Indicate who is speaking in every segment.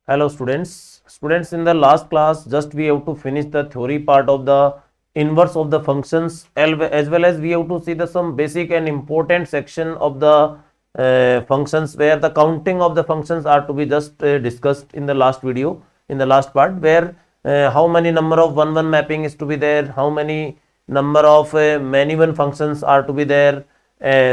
Speaker 1: Hello students. Students, in the last class just we have to finish the theory part of the inverse of the functions, as well as we have to see the some basic and important section of the functions, where the counting of the functions are to be just discussed in the last video, in the last part, where how many number of one mapping is to be there, how many number of many one functions are to be there,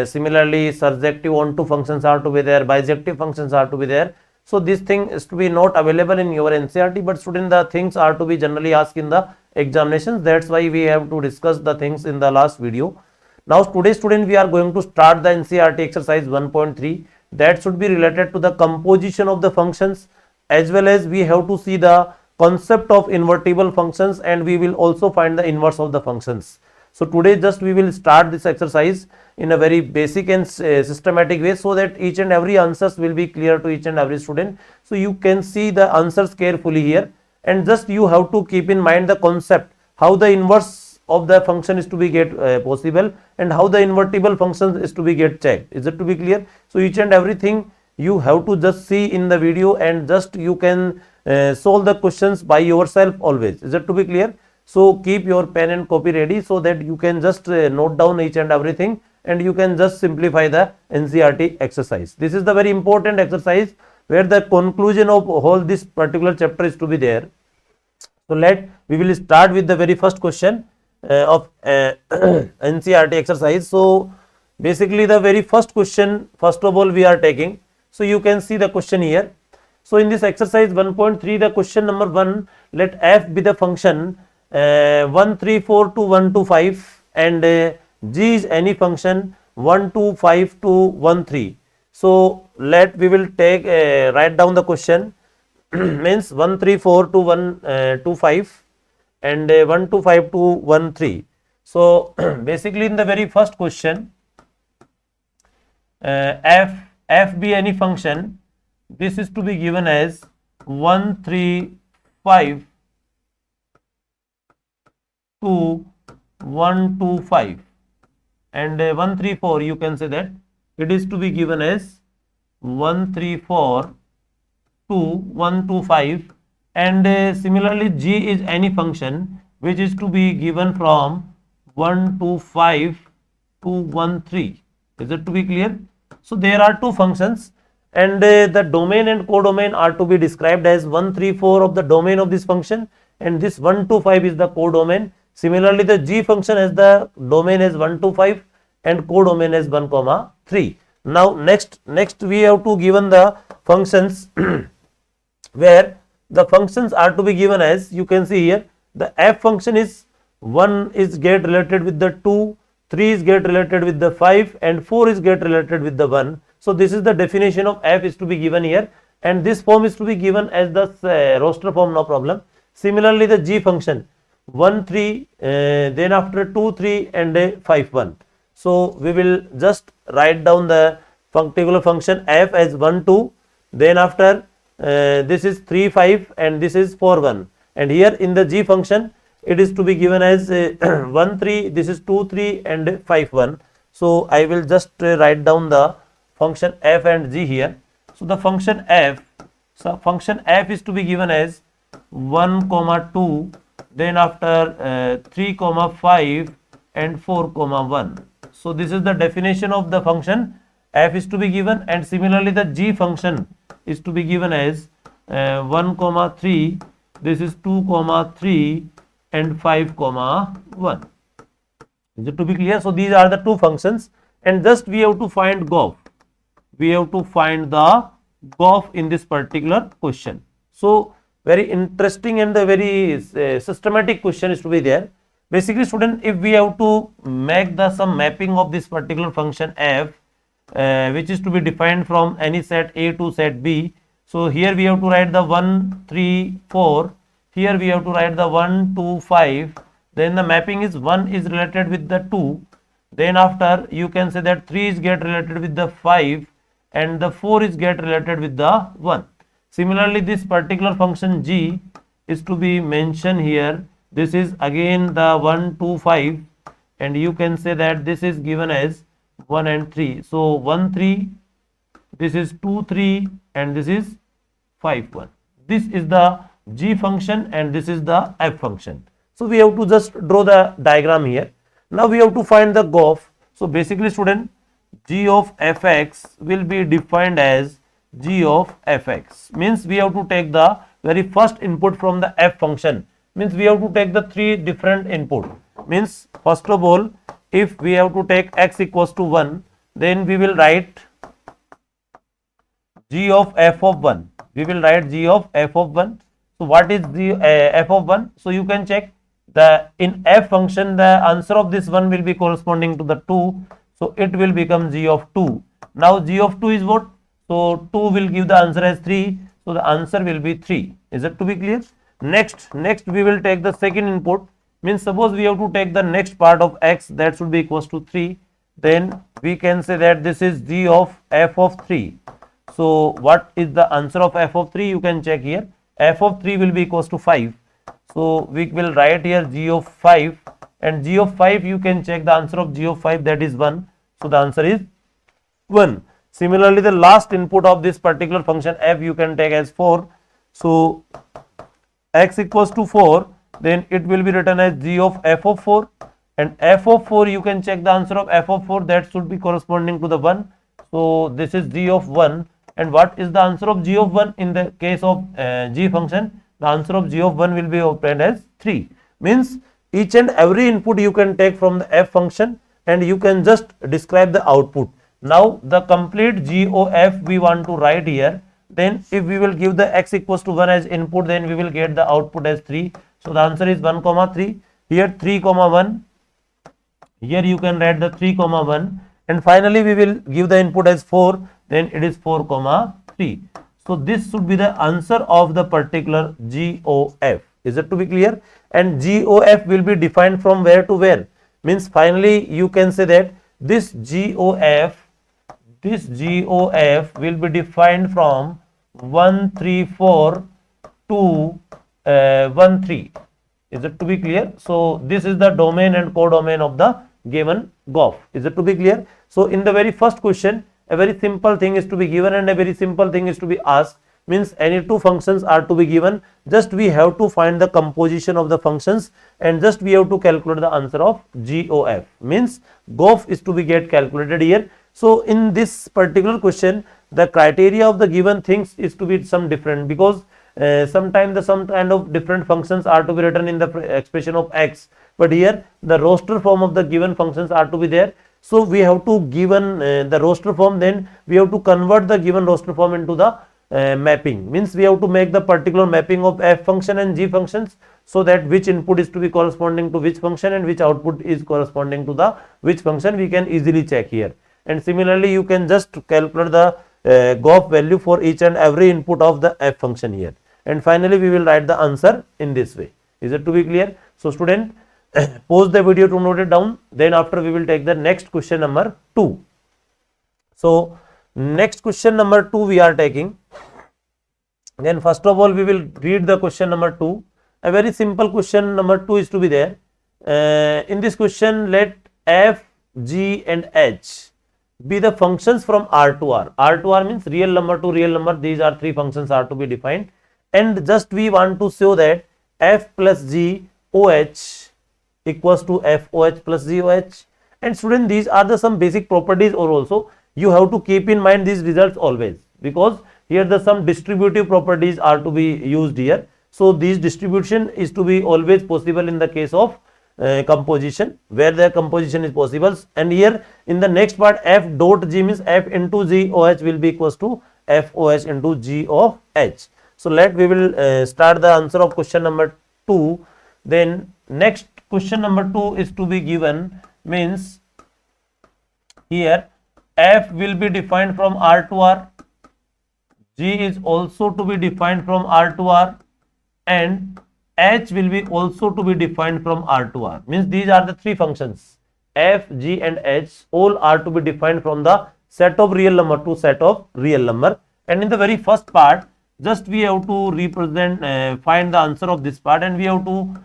Speaker 1: similarly surjective onto functions are to be there, bisective functions are to be there. So this thing is to be not available in your NCERT, but student, the things are to be generally asked in the examinations. That's why we have to discuss the things in the last video. Now today student, we are going to start the NCERT exercise 1.3 that should be related to the composition of the functions, as well as we have to see the concept of invertible functions, and we will also find the inverse of the functions. So today just we will start this exercise in a very basic and systematic way, so that each and every answers will be clear to each and every student. So you can see the answers carefully here, and just you have to keep in mind the concept, how the inverse of the function is to be get possible, and how the invertible function is to be get checked. Is it to be clear? So each and everything you have to just see in the video, and just you can solve the questions by yourself always. Is it to be clear? So keep your pen and copy ready, so that you can just note down each and everything, and you can just simplify the NCERT exercise. This is the very important exercise where the conclusion of whole this particular chapter is to be there. So we will start with the very first question of NCERT exercise. So basically the very first question, first of all, we are taking. So you can see the question here. So in this exercise 1.3, the question number 1, let f be the function 1, 3, 4 to 1 to 5, and g is any function 1 to 5 to 1, 3. So we will take write down the question means 1, 3, 4 to 1 to 5, and 1 to 5 to 1, 3. So basically in the very first question, f be any function, this is to be given as 1, 3, 5 to 1 to 5, and 1, 3, 4, you can say that it is to be given as 1, 3, 4 to 1 to 5, and similarly g is any function which is to be given from 1 to 5 to 1, 3. Is it to be clear? So there are two functions, and the domain and codomain are to be described as 1, 3, 4 of the domain of this function, and this 1 to 5 is the codomain. Similarly, the g function has the domain as 1 to 5 and codomain as 1, 3. Now next we have to given the functions where the functions are to be given as, you can see here, the f function is 1 is get related with the 2, 3 is get related with the 5, and 4 is get related with the 1. So this is the definition of f is to be given here, and this form is to be given as the roster form, no problem. Similarly, the g function 1, 3, then after 2, 3, and 5, 1. So we will just write down the particular function f as 1, 2, then after this is 3, 5, and this is 4, 1. And here in the g function, it is to be given as 1, 3, this is 2, 3, and 5, 1. So I will just write down the function f and g here. So the function f is to be given as 1, 2, then after 3, 5, and 4, 1. So this is the definition of the function f is to be given, and similarly the g function is to be given as 1, 3, this is 2, 3, and 5, 1. Is it to be clear? So these are the two functions, and just we have to find GOF. We have to find the GOF in this particular question. So very interesting and a very systematic question is to be there. Basically student, if we have to make the some mapping of this particular function f, which is to be defined from any set A to set B. So here we have to write the 1, 3, 4. Here we have to write the 1, 2, 5. Then the mapping is 1 is related with the 2. Then after you can say that 3 is get related with the 5, and the 4 is get related with the 1. Similarly, this particular function g is to be mentioned here. This is again the 1, 2, 5, and you can say that this is given as 1 and 3. So 1, 3, this is 2, 3, and this is 5, 1. this is the g function and this is the f function. So we have to just draw the diagram here. Now we have to find the GOF. So basically student, g of fx will be defined as g of fx, means we have to take the very first input from the f function, means we have to take the three different input. Means first of all, if we have to take x equals to 1, then we will write g of f of 1. We will write g of f of 1. So what is the f of 1? So you can check the in f function the answer of this one will be corresponding to the 2. So it will become g of 2. Now g of 2 is what? So 2 will give the answer as 3. So the answer will be 3. Is it to be clear? Next we will take the second input. Means suppose we have to take the next part of x, that should be equals to 3. Then we can say that this is g of f of 3. So what is the answer of f of 3? You can check here. F of 3 will be equals to 5. So we will write here g of 5, and g of 5 you can check the answer of g of 5, that is 1. So the answer is 1. Similarly, the last input of this particular function f you can take as 4. So x equals to 4, then it will be written as g of f of 4, and f of 4 you can check the answer of f of 4, that should be corresponding to the 1. So this is g of 1, and what is the answer of g of 1 in the case of g function? The answer of g of 1 will be obtained as 3. Means each and every input you can take from the f function and you can just describe the output. Now the complete g of f we want to write here. Then if we will give the x equals to 1 as input, then we will get the output as 3. So the answer is 1 comma 3. Here 3 comma 1. Here you can write the 3 comma 1. And finally we will give the input as 4. Then it is 4 comma 3. So this should be the answer of the particular GOF. Is it to be clear? And GOF will be defined from where to where? Means finally you can say that this GOF will be defined from 134 to 13. Is it to be clear? So this is the domain and codomain of the given GOF. Is it to be clear? So in the very first question, a very simple thing is to be given and a very simple thing is to be asked. Means any two functions are to be given, just we have to find the composition of the functions and just we have to calculate the answer of GOF. Means GOF is to be get calculated here. So in this particular question, the criteria of the given things is to be some different, because sometimes some kind of different functions are to be written in the expression of x, but here the roster form of the given functions are to be there. So we have to given the roster form, then we have to convert the given roster form into the mapping. Means we have to make the particular mapping of f function and g functions, so that which input is to be corresponding to which function and which output is corresponding to the which function, we can easily check here. And similarly you can just calculate the GOF value for each and every input of the f function here, and finally we will write the answer in this way. Is it to be clear? So student, pause the video to note it down, then after we will take the next question number 2. So next question number 2 we are taking. Then first of all we will read the question number 2. A very simple question number 2 is to be there. In this question, let f, g and h be the functions from R to R. R to R means real number to real number. These are three functions are to be defined, and just we want to show that f plus g OH equals to FOH plus GOH. And student, these are the some basic properties, or also you have to keep in mind these results always, because here the some distributive properties are to be used here. So this distribution is to be always possible in the case of composition, where the composition is possible. And here in the next part, f dot g means f into g OH will be equals to FOH into g of h. So we will start the answer of question number 2. Then next question number 2 is to be given, means here f will be defined from R to R, g is also to be defined from R to R, and h will be also to be defined from R to R. Means these are the three functions, f, g and h, all are to be defined from the set of real number to set of real number. And in the very first part, just we have to represent find the answer of this part, and we have to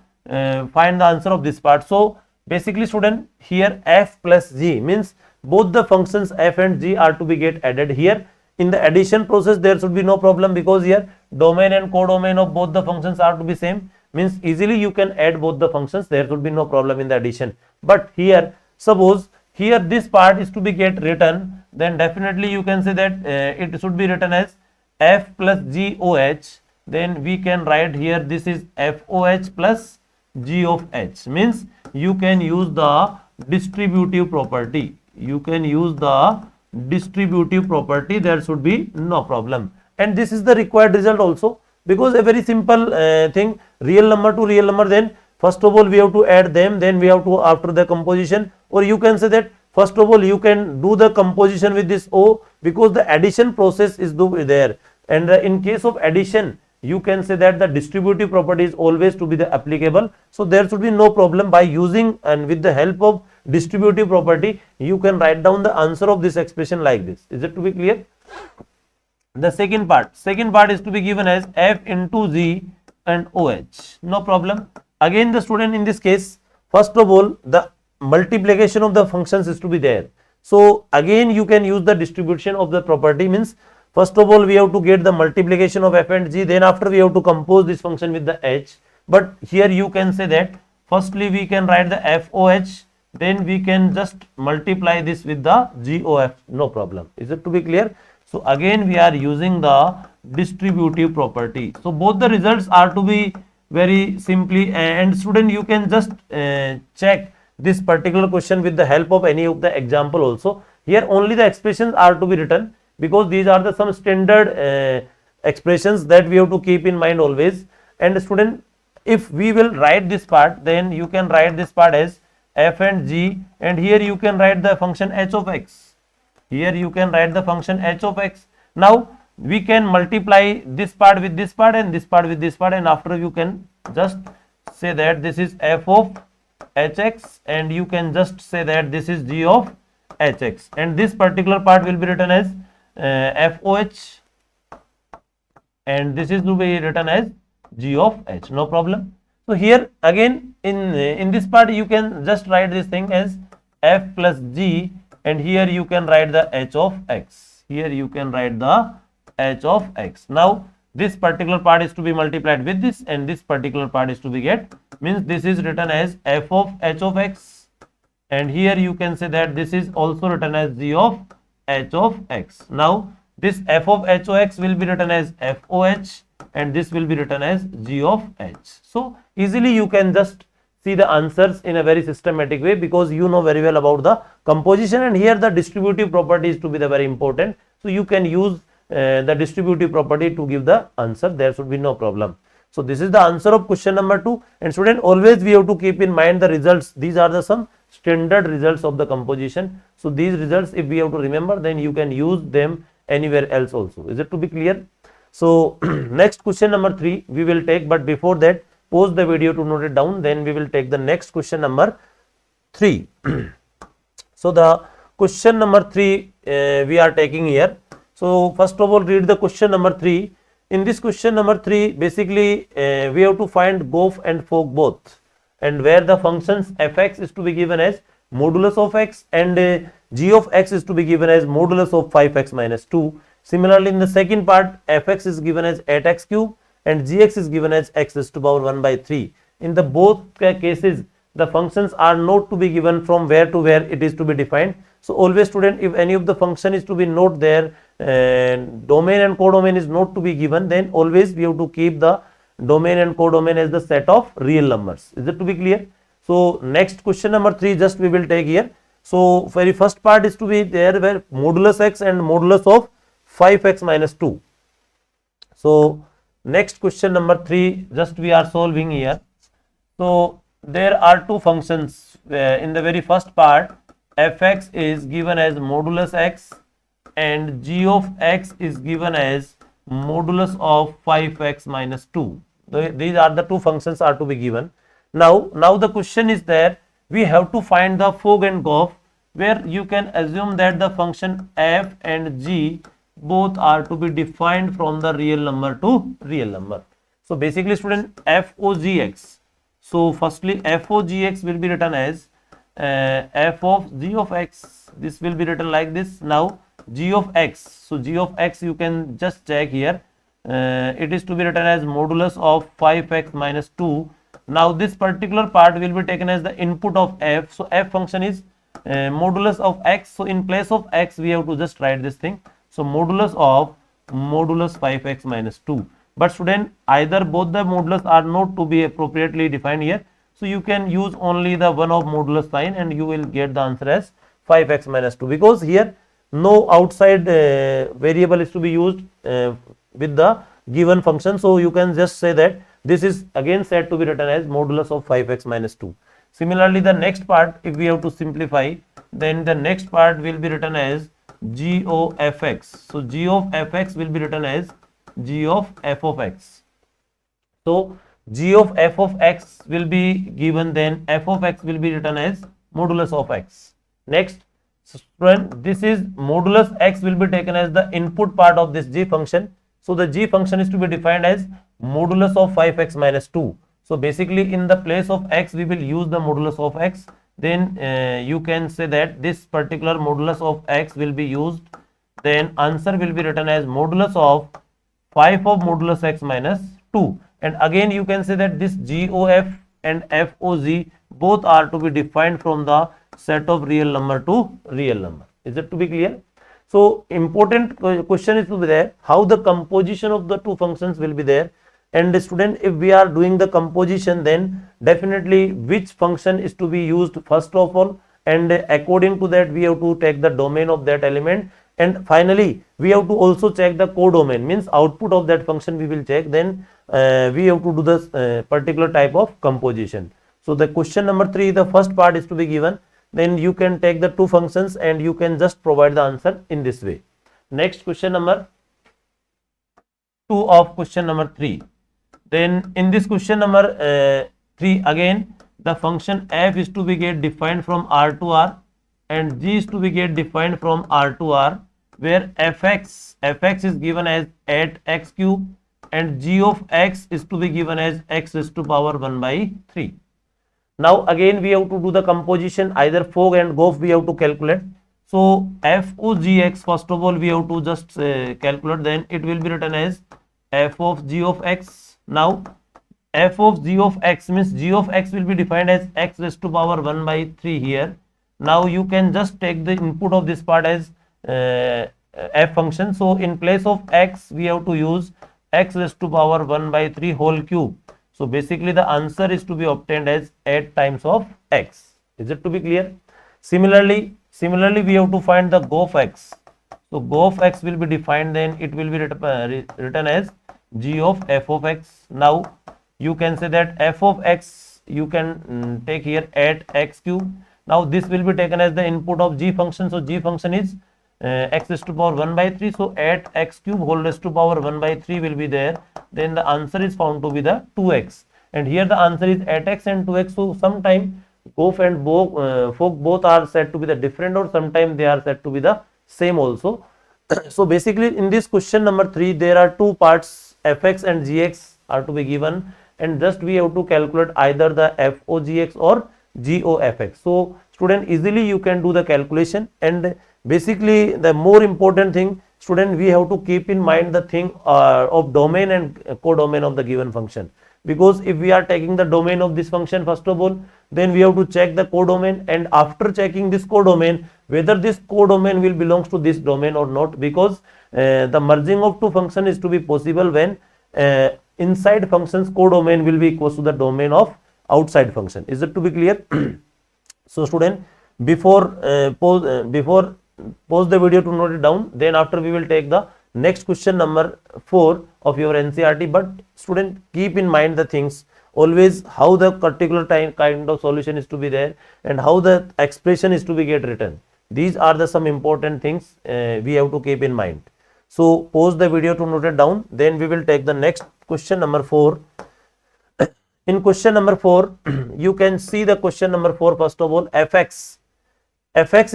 Speaker 1: find the answer of this part. So basically student, here f plus g means both the functions f and g are to be get added here. in the addition process there should be no problem, because here domain and codomain of both the functions are to be same, means easily you can add both the functions, there should be no problem in the addition. But here suppose here this part is to be get written, then definitely you can say that it should be written as f plus GOH, then we can write here this is FOH plus G of H, means you can use the distributive property, you can use the distributive property, there should be no problem. And this is the required result also, because a very simple thing, real number to real number, then first of all we have to add them, then we have to after the composition, or you can say that first of all you can do the composition with this O, because the addition process is there, and in case of addition you can say that the distributive property is always to be the applicable. So there should be no problem. By using and with the help of distributive property you can write down the answer of this expression like this. Is it to be clear? The second part is to be given as f into z and OH, no problem. Again the student, in this case first of all the multiplication of the functions is to be there, so again you can use the distribution of the property, means first of all we have to get the multiplication of f and g, then after we have to compose this function with the h. But here you can say that firstly we can write the FOH, then we can just multiply this with the GOF, no problem. Is it to be clear? So again we are using the distributive property. So both the results are to be very simply, and student you can just check this particular question with the help of any of the example also. Here only the expressions are to be written, because these are the some standard expressions that we have to keep in mind always. And student, if we will write this part, then you can write this part as f and g, and here you can write the function h of x, here you can write the function h of x. Now we can multiply this part with this part and this part with this part, and after you can just say that this is f of hx, and you can just say that this is g of hx, and this particular part will be written as FOH, and this is to be written as g of h, no problem. So here again in this part you can just write this thing as f plus g, and here you can write the h of x, here you can write the h of x. Now this particular part is to be multiplied with this, and this particular part is to be get, means this is written as f of h of x, and here you can say that this is also written as g of h of x. Now this f of h of x will be written as FOH, and this will be written as g of h. So easily you can just see the answers in a very systematic way, because you know very well about the composition, and here the distributive property is to be the very important. So you can use the distributive property to give the answer, there should be no problem. So this is the answer of question number 2. And student, always we have to keep in mind the results, these are the some standard results of the composition. So these results if we have to remember, then you can use them anywhere else also. Is it to be clear? So next question number 3 we will take, but before that pause the video to note it down, then we will take the next question number 3. So the question number 3 we are taking here. So first of all read the question number 3. In this question number 3 basically we have to find GOF and FOG both, and where the functions fx is to be given as modulus of x, and g of x is to be given as modulus of 5x minus 2. Similarly in the second part fx is given as 8x cube and gx is given as x raised to power 1 by 3. In the both cases the functions are not to be given from where to where it is to be defined. So always student, if any of the function is to be not there, domain and codomain is not to be given, then always we have to keep the domain and codomain as the set of real numbers. Is it to be clear? So next question number 3 just we will take here. So very first part is to be there where modulus x and modulus of 5x minus 2. So next question number 3 just we are solving here. So there are two functions. In the very first part fx is given as modulus x and g of x is given as modulus of 5x minus 2. These are the two functions are to be given. Now the question is that we have to find the FOG and GOF, where you can assume that the function f and g both are to be defined from the real number to real number. So basically student, FOGX. So firstly FOGX will be written as f of g of x. This will be written like this. Now g of x. So g of x you can just check here. It is to be written as modulus of 5x minus 2. Now this particular part will be taken as the input of f. So f function is modulus of x. So in place of x we have to just write this thing. So modulus of modulus 5x minus 2. But student, either both the modulus are not to be appropriately defined here. So you can use only the one of modulus sign and you will get the answer as 5x minus 2, because here no outside variable is to be used with the given function. So you can just say that this is again said to be written as modulus of 5x minus 2. Similarly, the next part, if we have to simplify, then the next part will be written as g of fx. So g of fx will be written as g of f of x. So g of f of x will be given, then f of x will be written as modulus of x. Next, student, this is modulus x will be taken as the input part of this g function. So the g function is to be defined as modulus of 5x minus 2. So basically in the place of x we will use the modulus of x. Then you can say that this particular modulus of x will be used. Then answer will be written as modulus of 5 of modulus x minus 2. And again you can say that this GOF and FOG both are to be defined from the set of real number to real number. Is it to be clear? So important question is to be there, how the composition of the two functions will be there. And student, if we are doing the composition, then definitely which function is to be used first of all, and according to that we have to take the domain of that element, and finally we have to also check the codomain, means output of that function we will check. Then we have to do this particular type of composition. So the question number 3, the first part is to be given, then you can take the two functions and you can just provide the answer in this way. Next, question number 2 of question number 3. Then in this question number 3, again the function f is to be get defined from R to R and g is to be get defined from R to R, where fx is given as 8x cube and g of x is to be given as x raised to power 1 by 3. Now again we have to do the composition, either fog and gof we have to calculate. So FOGX, first of all we have to just calculate, then it will be written as f of g of x. Now f of g of x means g of x will be defined as x raised to power 1 by 3 here. Now you can just take the input of this part as f function. So in place of x we have to use x raised to power 1 by 3 whole cube. So basically the answer is to be obtained as 8 times of x. Is it to be clear? Similarly we have to find the gof x. So gof x will be defined, then it will be written as g of f of x. Now you can say that f of x you can take here 8x cube. Now this will be taken as the input of g function. So g function is x raised to power 1 by 3. So 8x cube whole raised to power 1 by 3 will be there. Then the answer is found to be the 2x. And here the answer is 8x and 2x. So sometime gof and fog both are said to be the different, or sometime they are said to be the same also. So basically in this question number 3 there are two parts, fx and gx are to be given, and just we have to calculate either the FOGX or GOFX. So student, easily you can do the calculation. And basically the more important thing, student, we have to keep in mind the thing of domain and codomain of the given function. Because if we are taking the domain of this function first of all, then we have to check the codomain, and after checking this codomain, whether this codomain will belongs to this domain or not, because the merging of two functions is to be possible when inside functions codomain will be equal to the domain of outside function. Is it to be clear? So student, before pause the video to note it down, then after we will take the next question number 4 of your NCERT. But student, keep in mind the things always, how the particular kind of solution is to be there and how the expression is to be get written. These are the some important things we have to keep in mind. So pause the video to note it down, then we will take the next question number 4. In question number 4, you can see the question number 4. First of all, fx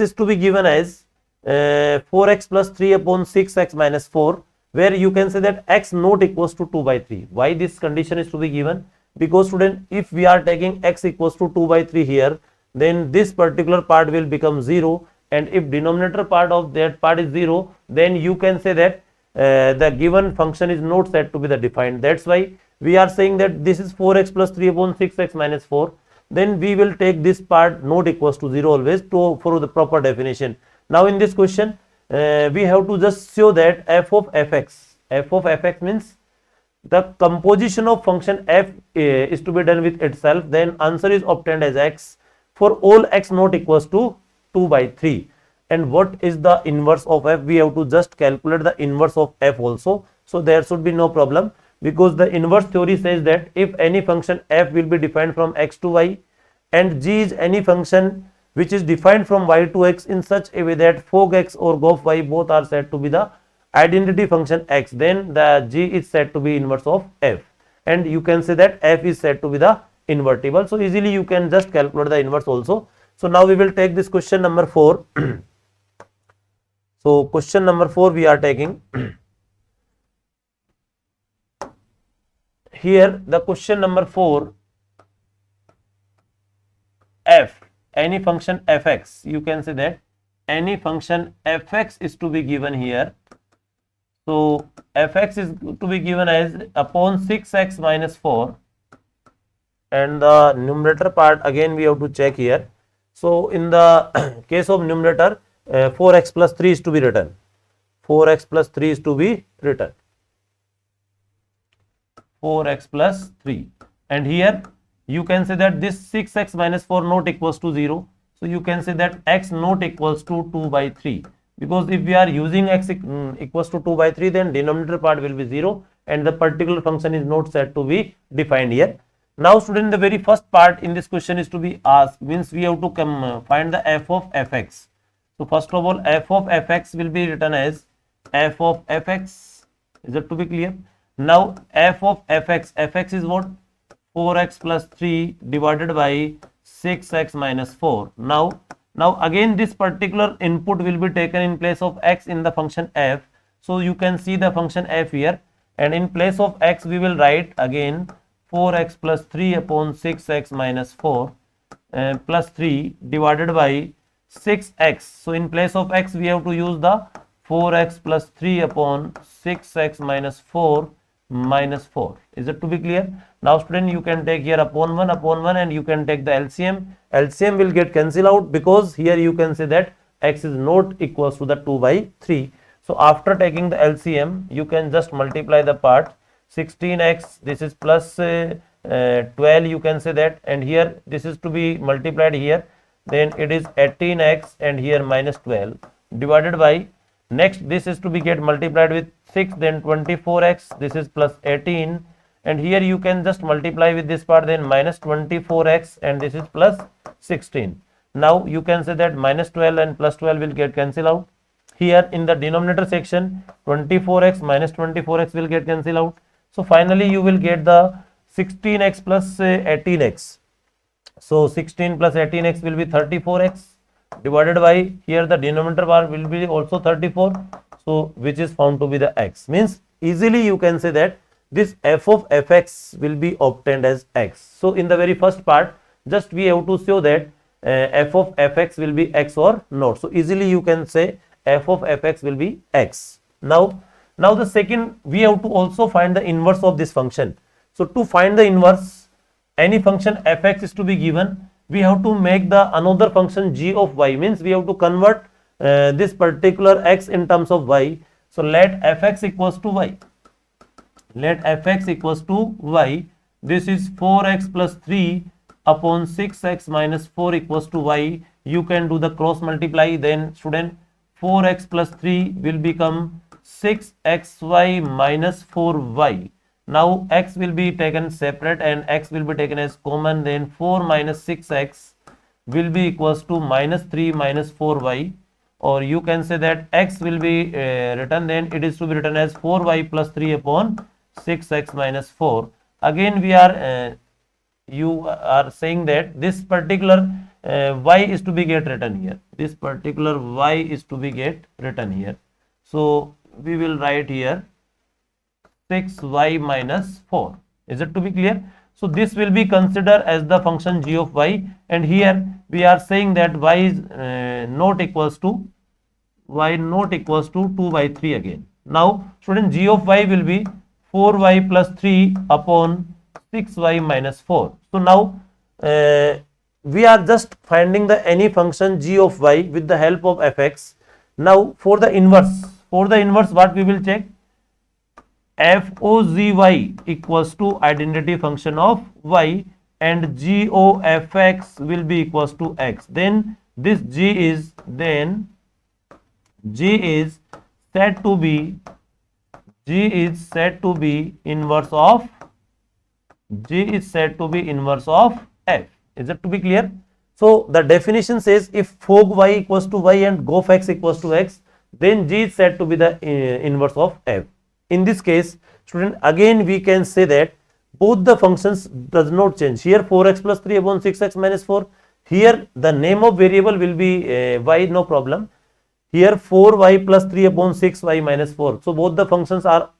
Speaker 1: is to be given as 4x plus 3 upon 6x minus 4, where you can say that x not equals to 2 by 3. Why this condition is to be given? Because student, if we are taking x equals to 2 by 3 here, then this particular part will become 0, and if denominator part of that part is 0, then you can say that the given function is not said to be the defined. That's why we are saying that this is 4x plus 3 upon 6x minus 4. Then we will take this part not equals to 0 always to for the proper definition. Now in this question we have to just show that f of fx means the composition of function f is to be done with itself. Then answer is obtained as x for all x not equals to 2 by 3. And what is the inverse of f? We have to just calculate the inverse of f also. So there should be no problem, because the inverse theory says that if any function f will be defined from x to y and g is any function which is defined from y to x in such a way that fog x or gof y both are said to be the identity function x, then the g is said to be inverse of f, and you can say that f is said to be the invertible. So easily you can just calculate the inverse also. So now we will take this question number 4. So question number 4 we are taking. Here the question number 4, f, any function fx, you can say that any function fx is to be given here. So fx is to be given as upon 6x minus 4, and the numerator part again we have to check here. So in the case of numerator 4x plus 3 is to be written. 4x plus 3 is to be written. 4x plus 3, and here you can say that this 6x minus 4 not equals to 0. So you can say that x not equals to 2 by 3, because if we are using x equals to 2 by 3, then denominator part will be 0 and the particular function is not said to be defined here. Now student, the very first part in this question is to be asked, means we have to find the f of fx. So first of all, f of fx will be written as f of fx. Is it to be clear? Now f of fx is what? 4x plus 3 divided by 6x minus 4. Now again this particular input will be taken in place of x in the function f. So you can see the function f here, and in place of x we will write again 4x plus 3 upon 6x minus 4 plus 3 divided by 6x. So in place of x we have to use the 4x plus 3 upon 6x minus 4 minus 4. Is it to be clear? Now student, you can take here upon 1 and you can take the LCM. LCM will get cancelled out, because here you can say that x is not equals to the 2 by 3. So after taking the LCM, you can just multiply the part. 16x, this is plus 12, you can say that, and here this is to be multiplied here, then it is 18x and here minus 12 divided by, next this is to be get multiplied with 6, then 24x, this is plus 18, and here you can just multiply with this part, then minus 24x and this is plus 16. Now you can say that minus 12 and plus 12 will get cancelled out. Here in the denominator section 24x minus 24x will get cancelled out. So finally you will get the 16x plus 18x. So 16 plus 18x will be 34x divided by, here the denominator part will be also 34. So which is found to be the x. Means easily you can say that this f of fx will be obtained as x. So in the very first part, just we have to show that f of fx will be x or not. So easily you can say f of fx will be x. Now the second, we have to also find the inverse of this function. So to find the inverse, any function fx is to be given, we have to make the another function g of y, means we have to convert this particular x in terms of y. So let fx equals to y. Let fx equals to y. This is 4x plus 3 upon 6x minus 4 equals to y. You can do the cross multiply, then student 4x plus 3 will become 6xy minus 4y. Now x will be taken separate and x will be taken as common, then 4 minus 6x will be equals to minus 3 minus 4y, or you can say that x will be written, then it is to be written as 4y plus 3 upon 6x minus 4. Again we are you are saying that this particular y is to be get written here. This particular y is to be get written here. So we will write here 6y minus 4. Is it to be clear? So this will be considered as the function g of y, and here we are saying that y is not equals to 2 by 3 again. Now student, g of y will be 4y plus 3 upon 6y minus 4. So now we are just finding the any function g of y with the help of fx. Now for the inverse what we will check? FOGY equals to identity function of y, and GOFX will be equals to x. Then this g is said to be inverse of f. Is it to be clear? So the definition says if fog y equals to y and gof x equals to x, then g is said to be the inverse of f. In this case, student, again we can say that both the functions does not change. Here 4x plus 3 upon 6x minus 4. Here the name of variable will be y, no problem. Here 4y plus 3 upon 6y minus 4. So both the functions are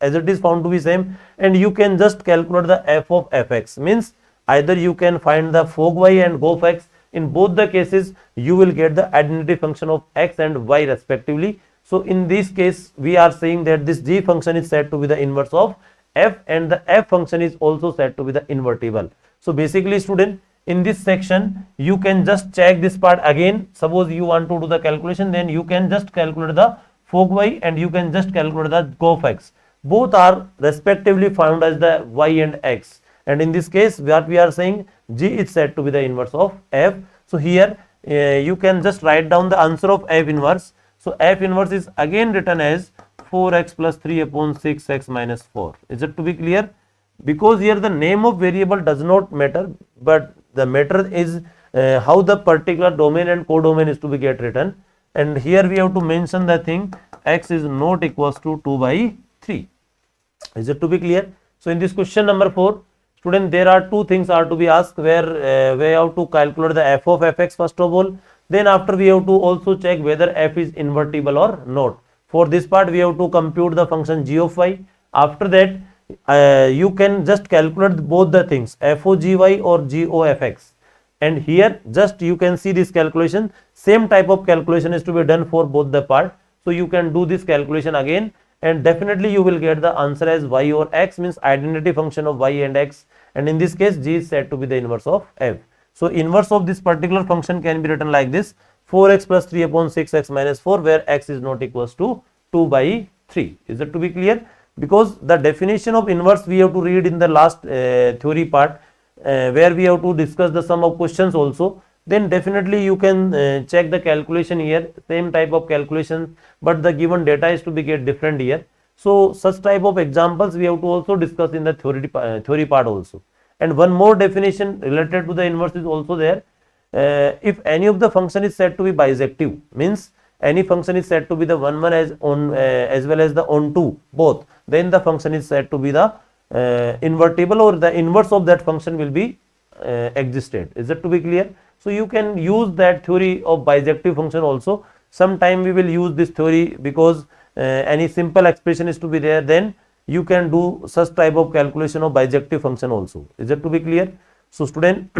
Speaker 1: as it is found to be same, and you can just calculate the f of fx. Means either you can find the fog y and gof x. In both the cases you will get the identity function of x and y respectively. So in this case we are saying that this g function is said to be the inverse of f, and the f function is also said to be the invertible. So basically student, in this section you can just check this part again. Suppose you want to do the calculation, then you can just calculate the fog y and you can just calculate the gof x. Both are respectively found as the y and x, and in this case what we are saying, g is said to be the inverse of f. So here you can just write down the answer of f inverse. So f inverse is again written as 4x plus 3 upon 6x minus 4. Is it to be clear? Because here the name of variable does not matter, but the matter is how the particular domain and codomain is to be get written. And here we have to mention the thing, x is not equals to 2 by 3. Is it to be clear? So in this question number 4, student, there are two things are to be asked, where we have to calculate the f of fx first of all. Then after we have to also check whether f is invertible or not. For this part we have to compute the function g of y. After that you can just calculate both the things, FOGY or GOFX. And here just you can see this calculation, same type of calculation is to be done for both the part. So you can do this calculation again, and definitely you will get the answer as y or x, means identity function of y and x, and in this case g is said to be the inverse of f. So inverse of this particular function can be written like this, 4x plus 3 upon 6x minus 4, where x is not equals to 2 by 3. Is it to be clear? Because the definition of inverse we have to read in the last theory part, where we have to discuss the sum of questions also. Then definitely you can check the calculation here, same type of calculation, but the given data is to be get different here. So such type of examples we have to also discuss in the theory part also. And one more definition related to the inverse is also there. If any of the function is said to be bisective, means any function is said to be the one as on as well as the onto both, then the function is said to be the invertible, or the inverse of that function will be existed. Is it to be clear? So you can use that theory of bisective function also. Sometime we will use this theory, because any simple expression is to be there, then you can do such type of calculation of bisective function also. Is it to be clear? So student,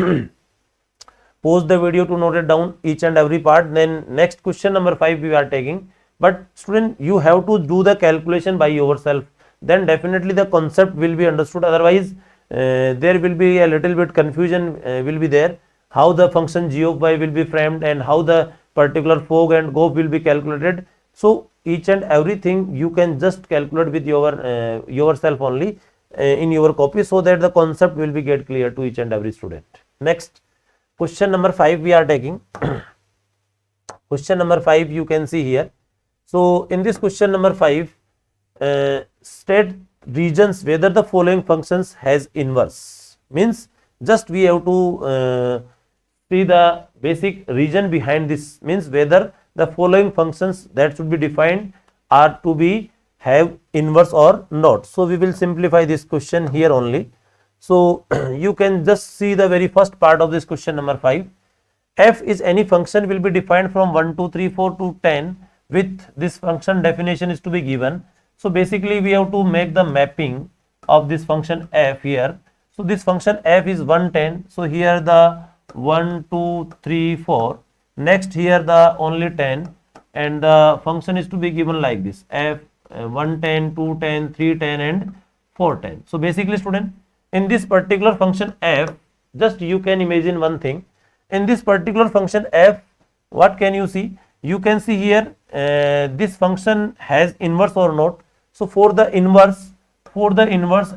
Speaker 1: pause the video to note it down each and every part. Then next question number 5 we are taking, but student, you have to do the calculation by yourself, then definitely the concept will be understood. Otherwise there will be a little bit confusion will be there, how the function g of y will be framed and how the particular fog and gof will be calculated. So each and everything you can just calculate with your yourself only in your copy, so that the concept will be get clear to each and every student. Next, question number 5 we are taking. Question number 5 you can see here. So in this question number 5, state regions whether the following functions has inverse. Means just we have to see the basic region behind this, means whether the following functions that should be defined are to be have inverse or not. So we will simplify this question here only. So you can just see the very first part of this question number 5. F is any function will be defined from 1, 2, 3, 4 to 10 with this function definition is to be given. So basically we have to make the mapping of this function f here. So this function f is 110. So here the 1, 2, 3, 4. Next here the only 10, and the function is to be given like this: f 110, 210, 310 and 410. So basically student, in this particular function f, just you can imagine one thing. In this particular function f, what can you see? You can see here this function has inverse or not. So for the inverse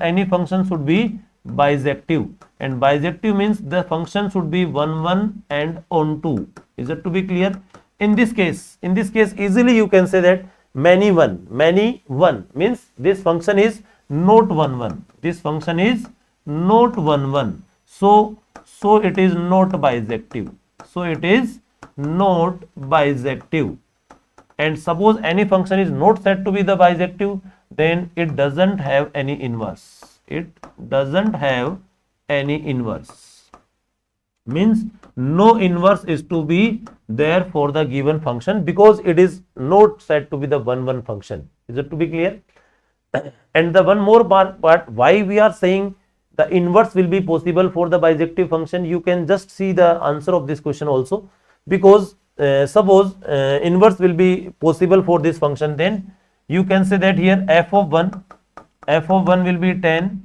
Speaker 1: any function should be bisective, and bisective means the function should be 1 1 and on 2. Is it to be clear? In this case easily you can say that many 1 means this function is not 1 1. This function is not 1 1. So it is not bisective. So it is not bisective. And suppose any function is not said to be the bisective, then it doesn't have any inverse. It doesn't have any inverse. Means no inverse is to be there for the given function, because it is not said to be the 1 1 function. Is it to be clear? And the one more part why we are saying the inverse will be possible for the bisective function, you can just see the answer of this question also. Because suppose inverse will be possible for this function, then you can say that here f of 1 will be 10,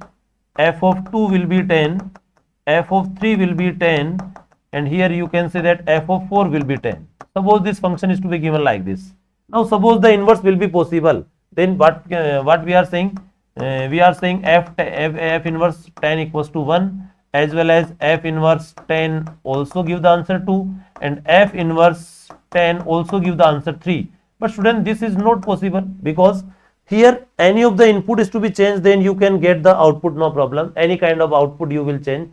Speaker 1: f of 2 will be 10, f of 3 will be 10, and here you can say that f of 4 will be 10. Suppose this function is to be given like this. Now suppose the inverse will be possible, then what we are saying? We are saying f inverse 10 equals to 1, as well as f inverse 10 also give the answer 2, and f inverse 10 also give the answer 3. But student, this is not possible, because here any of the input is to be changed, then you can get the output, no problem. Any kind of output you will change,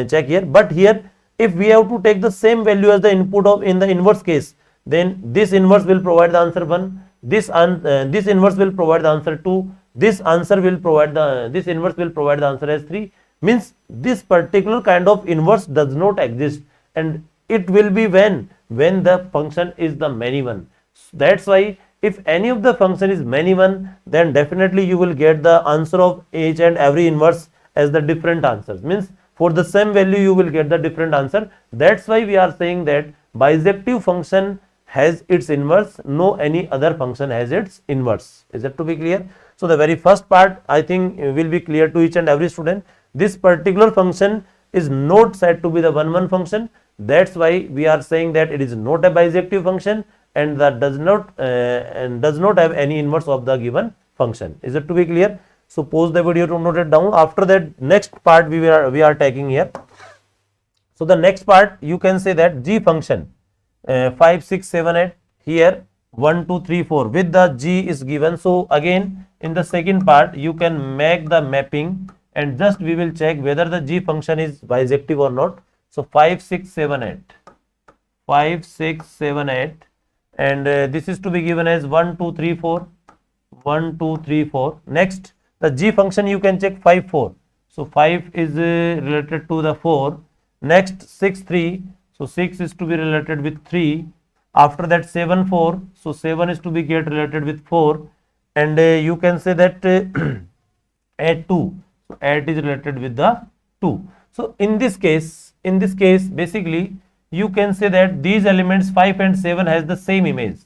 Speaker 1: check here. But here if we have to take the same value as the input of in the inverse case, then this inverse will provide the answer 1, this inverse will provide the answer 2, this inverse will provide the answer as 3. Means this particular kind of inverse does not exist, and it will be when the function is the many one. That's why if any of the function is many one, then definitely you will get the answer of each and every inverse as the different answers. Means for the same value you will get the different answer. That's why we are saying that bisective function has its inverse, no any other function has its inverse. Is that to be clear? So the very first part I think will be clear to each and every student. This particular function is not said to be the 1 1 function. That's why we are saying that it is not a bisective function, and that does not have any inverse of the given function. Is it to be clear? So pause the video to note it down. After that, next part we are taking here. So the next part you can say that g function 5 6 7 8, here 1 2 3 4 with the g is given. So again in the second part you can make the mapping, and just we will check whether the g function is bisective or not. So 5 6 7 8, and this is to be given as 1 2 3 4, 1 2 3 4. Next the g function you can check 5 4. So 5 is related to the 4. Next 6 3. So 6 is to be related with 3. After that 7 4. So 7 is to be get related with 4, and you can say that 8 2. So 8 is related with the 2. So in this case basically you can say that these elements 5 and 7 has the same image.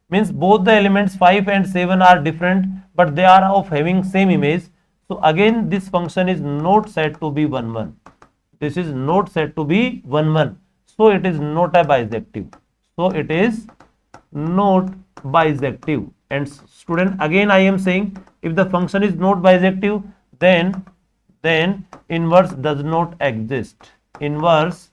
Speaker 1: Means both the elements 5 and 7 are different, but they are of having same image. So again this function is not said to be 1 1. This is not said to be 1 1. So it is not a bisective. So it is not bisective. And student, again I am saying, if the function is not bisective, then inverse does not exist. Inverse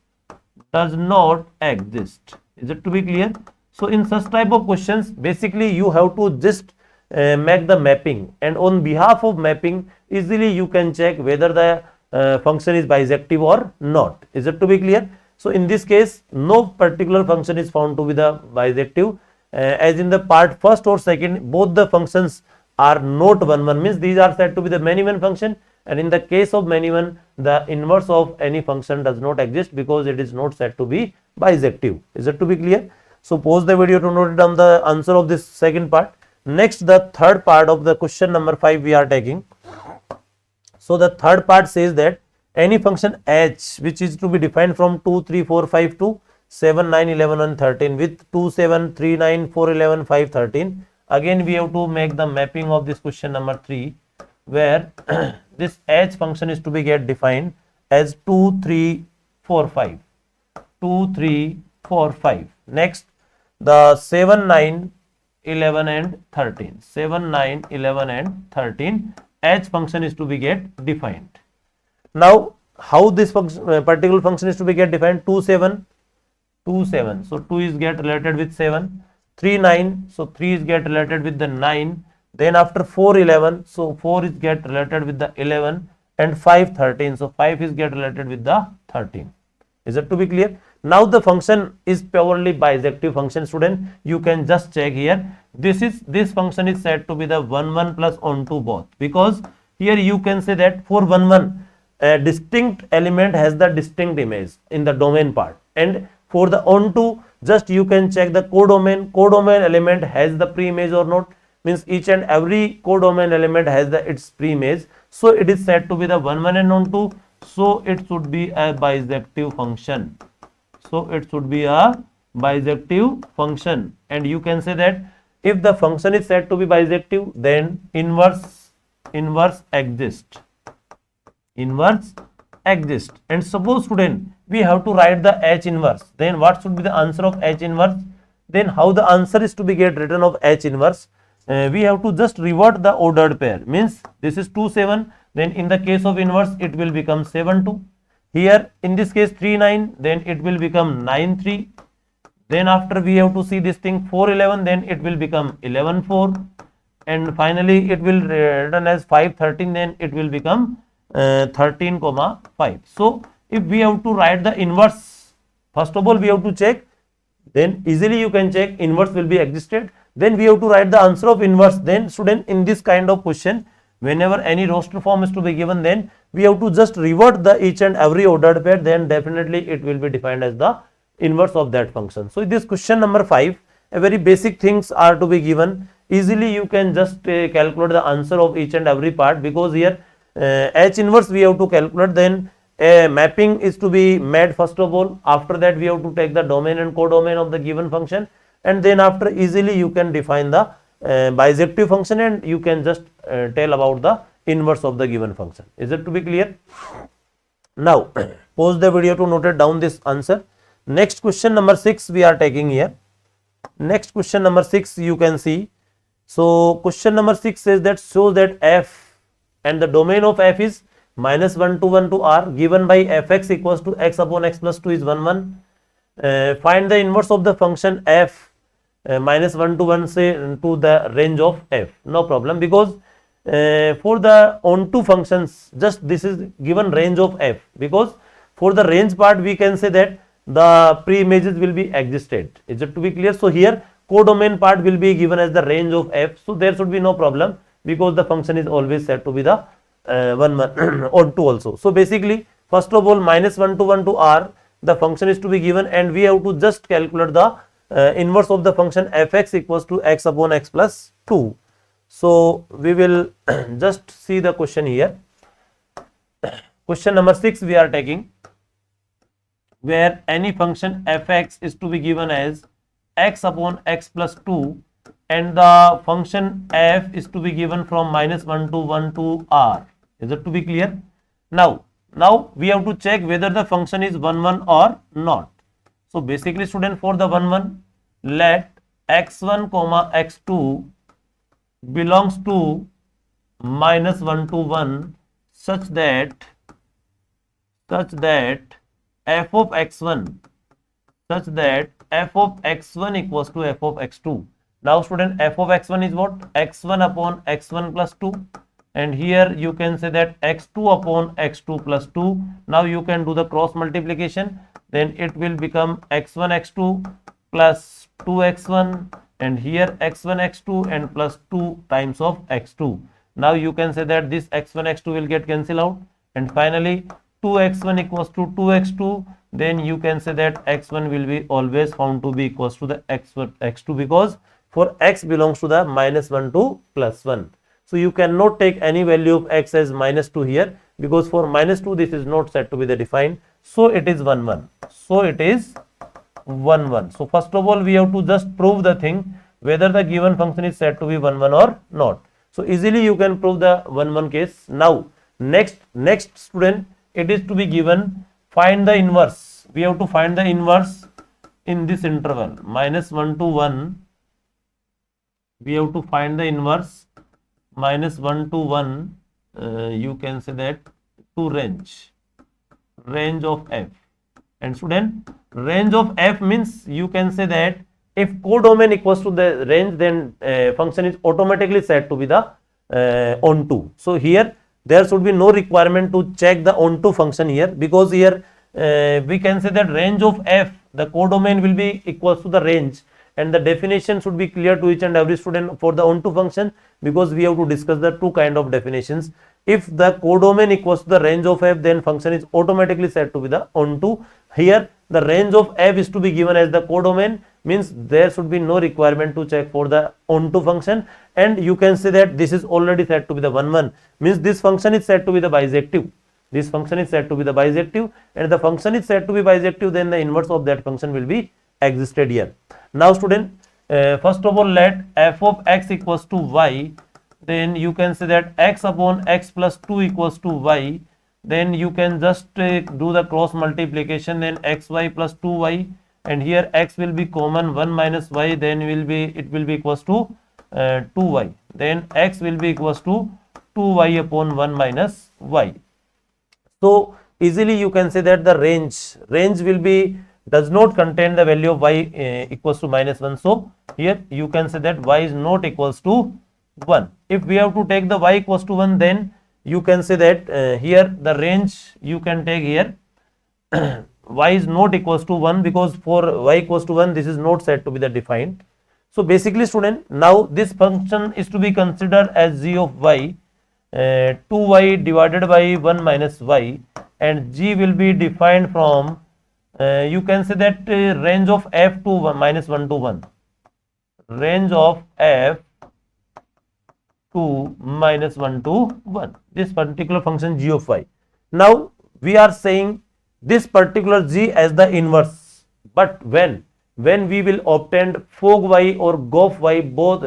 Speaker 1: does not exist. Is it to be clear? So in such type of questions, basically you have to just make the mapping, and on behalf of mapping easily you can check whether the function is bisective or not. Is it to be clear? So in this case no particular function is found to be the bisective, as in the part first or second both the functions are not 1 1, means these are said to be the many one function, and in the case of many one the inverse of any function does not exist because it is not said to be bisective. Is it to be clear? So pause the video to note down the answer of this second part. Next, the third part of the question number 5 we are taking. So the third part says that any function h which is to be defined from 2, 3, 4, 5 to 7, 9, 11 and 13 with 2, 7, 3, 9, 4, 11, 5, 13. Again we have to make the mapping of this question number 3, where this h function is to be get defined as 2, 3, 4, 5. 2, 3, 4, 5. Next, the 7, 9, 11 and 13. 7, 9, 11 and 13. H function is to be get defined. Now, how this function, particular function is to be get defined? 2, 7. 2, 7. So, 2 is get related with 7. 3, 9. So, 3 is get related with the 9. Then after 4, 11. So, 4 is get related with the 11. And 5, 13. So, 5 is get related with the 13. Is it to be clear? Now the function is purely bisective function, student. You can just check here. This function is said to be the 1 1 plus onto both, because here you can say that for 1 1 a distinct element has the distinct image in the domain part, and for the onto just you can check the codomain element has the pre-image or not, means each and every codomain element has its pre-image. So it is said to be the 1 1 and onto. So it should be a bisective function. So it should be a bisective function, and you can say that if the function is said to be bisective, then inverse exists. Inverse exists. And suppose, student, we have to write the H inverse. Then what should be the answer of H inverse? Then how the answer is to be get written of H inverse? We have to just revert the ordered pair. Means this is 2, 7. Then in the case of inverse, it will become 7, 2. Here in this case 3, 9, then it will become 9, 3. Then after we have to see this thing 4, 11, then it will become 11, 4. And finally it will return as 5, 13, then it will become 13, 5. So if we have to write the inverse, first of all we have to check, then easily you can check inverse will be existed. Then we have to write the answer of inverse. Then student, in this kind of question, whenever any roster form is to be given, then we have to just revert the each and every ordered pair, then definitely it will be defined as the inverse of that function. So this question number 5, a very basic things are to be given. Easily you can just calculate the answer of each and every part, because here H inverse we have to calculate, then a mapping is to be made first of all. After that we have to take the domain and codomain of the given function, and then after easily you can define the bisective function, and you can just tell about the inverse of the given function. Is it to be clear? Now pause the video to note it down this answer. Next question number 6 we are taking here. Next question number 6 you can see. So question number 6 says that shows that f and the domain of f is minus 1 to 1 to r, given by fx equals to x upon x plus 2 is 1 1. Find the inverse of the function f minus 1 to 1 say to the range of f. No problem, because for the onto functions just this is given range of f, because for the range part we can say that the pre-images will be existed. Is it to be clear? So here codomain part will be given as the range of f, so there should be no problem, because the function is always said to be the 1 1 onto also. So basically first of all minus 1 to 1 to r, the function is to be given, and we have to just calculate the inverse of the function fx equals to x upon x plus 2. So we will just see the question here. Question number 6 we are taking, where any function fx is to be given as x upon x plus 2, and the function f is to be given from minus 1 to 1 to r. Is it to be clear? Now we have to check whether the function is 1 1 or not. So basically student, for the 1 1, let x1 comma x2 belongs to minus 1 to 1 such that f of x1 equals to f of x2. Now student, f of x1 is what? x1 upon x1 plus 2, and here you can say that x2 upon x2 plus 2. Now you can do the cross multiplication, then it will become x1 x2 plus 2x1, and here x1 x2 and plus 2 times of x2. Now you can say that this x1 x2 will get cancelled out, and finally 2x1 equals to 2x2. Then you can say that x1 will be always found to be equals to the x2, because for x belongs to the minus 1 to plus 1. So you cannot take any value of x as minus 2 here, because for minus 2 this is not said to be the defined, so it is 1 1. So it is 1 1. So first of all we have to just prove the thing whether the given function is said to be 1 1 or not. So easily you can prove the 1 1 case. Now next student, it is to be given find the inverse. We have to find the inverse in this interval minus 1 to 1. We have to find the inverse minus 1 to 1, you can say that to range of f. And student, range of f means you can say that if codomain equals to the range, then function is automatically set to be the onto. So here there should be no requirement to check the onto function here, because here we can say that range of f, the codomain will be equals to the range, and the definition should be clear to each and every student for the onto function, because we have to discuss the two kind of definitions. If the codomain equals to the range of f, then function is automatically set to be the onto. Here the range of f is to be given as the codomain, means there should be no requirement to check for the onto function, and you can say that this is already set to be the 1 1, means this function is set to be the bisective. This function is set to be the bisective, and the function is set to be bisective, then the inverse of that function will be existed here. Now student, first of all let f of x equals to y, then you can say that x upon x plus 2 equals to y, then you can just do the cross multiplication, then xy plus 2y, and here x will be common 1 minus y, then it will be equals to 2y, then x will be equals to 2y upon 1 minus y. So easily you can say that the range will be does not contain the value of y equals to minus 1. So here you can say that y is not equals to 1. If we have to take the y equals to 1, then you can say that here the range you can take here y is not equals to 1, because for y equals to 1 this is not said to be the defined. So basically student, now this function is to be considered as g of y, 2y divided by 1 minus y, and g will be defined from you can say that range of f to 1, minus 1 to 1, range of f to minus 1 to 1, this particular function g of y. Now we are saying this particular g as the inverse, but when we will obtain fog y or gof y, both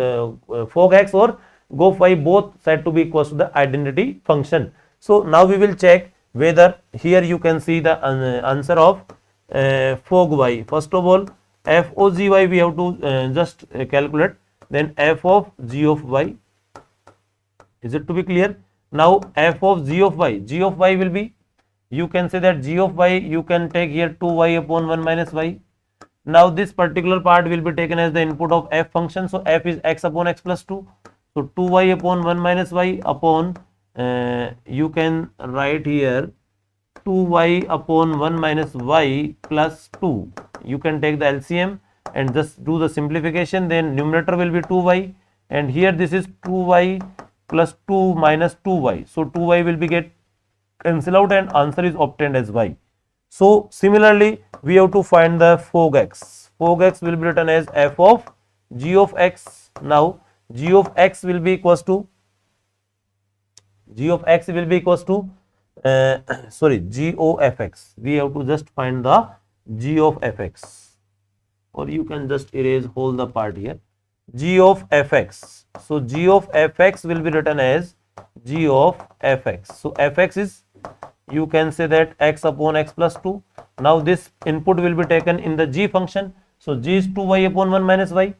Speaker 1: fog x or gof y both said to be equals to the identity function. So now we will check whether here you can see the answer of fog y. First of all, f of g y we have to just calculate, then f of g of y. Is it to be clear? Now f of g of y will be, you can say that g of y you can take here 2y upon 1 minus y. Now this particular part will be taken as the input of f function, so f is x upon x plus 2, so 2y upon 1 minus y upon you can write here 2y upon 1 minus y plus 2. You can take the LCM and just do the simplification, then numerator will be 2y, and here this is 2y plus 2 minus 2y, so 2y will be get cancel out and answer is obtained as y. So similarly we have to find the fog x. Fog x will be written as f of g of x. Now g of x will be equals to g of x. We have to just find the g of fx, or you can just erase whole the part here, g of fx. So g of fx will be written as g of fx. So fx is, you can say that x upon x plus 2. Now this input will be taken in the g function, so g is 2y upon 1 minus y,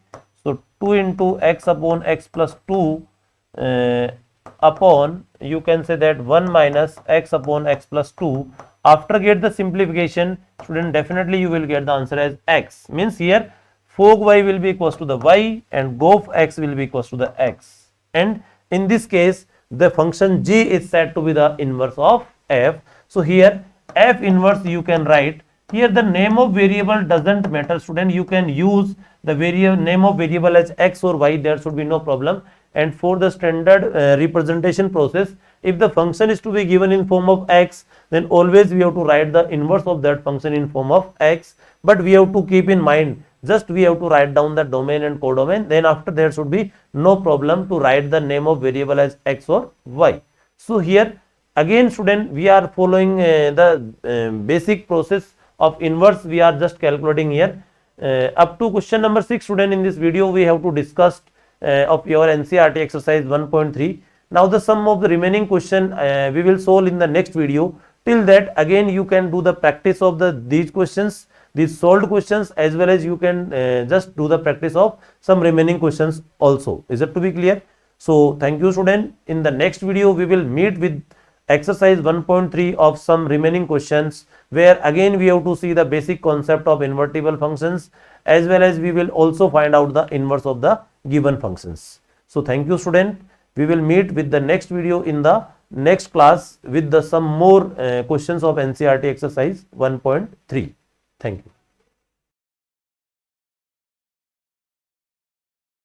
Speaker 1: so 2 into x upon x plus 2 upon, you can say that 1 minus x upon x plus 2. After get the simplification, student, definitely you will get the answer as x, means here fog y will be equals to the y and gof x will be equals to the x, and in this case the function g is said to be the inverse of f. So here f inverse you can write here, the name of variable doesn't matter student, you can use the name of variable as x or y, there should be no problem. And for the standard representation process, if the function is to be given in form of x, then always we have to write the inverse of that function in form of x, but we have to keep in mind, just we have to write down the domain and codomain, then after there should be no problem to write the name of variable as x or y. So here again student, we are following the basic process of inverse. We are just calculating here up to question number 6 student. In this video we have to discuss of your NCERT exercise 1.3. now the sum of the remaining question we will solve in the next video. Till that, again you can do the practice of these questions, these solved questions, as well as you can just do the practice of some remaining questions also. Is it to be clear? So thank you student. In the next video we will meet with exercise 1.3 of some remaining questions, where again we have to see the basic concept of invertible functions, as well as we will also find out the inverse of the given functions. So thank you student. We will meet with the next video in the next class with the some more questions of NCERT exercise 1.3. Thank you.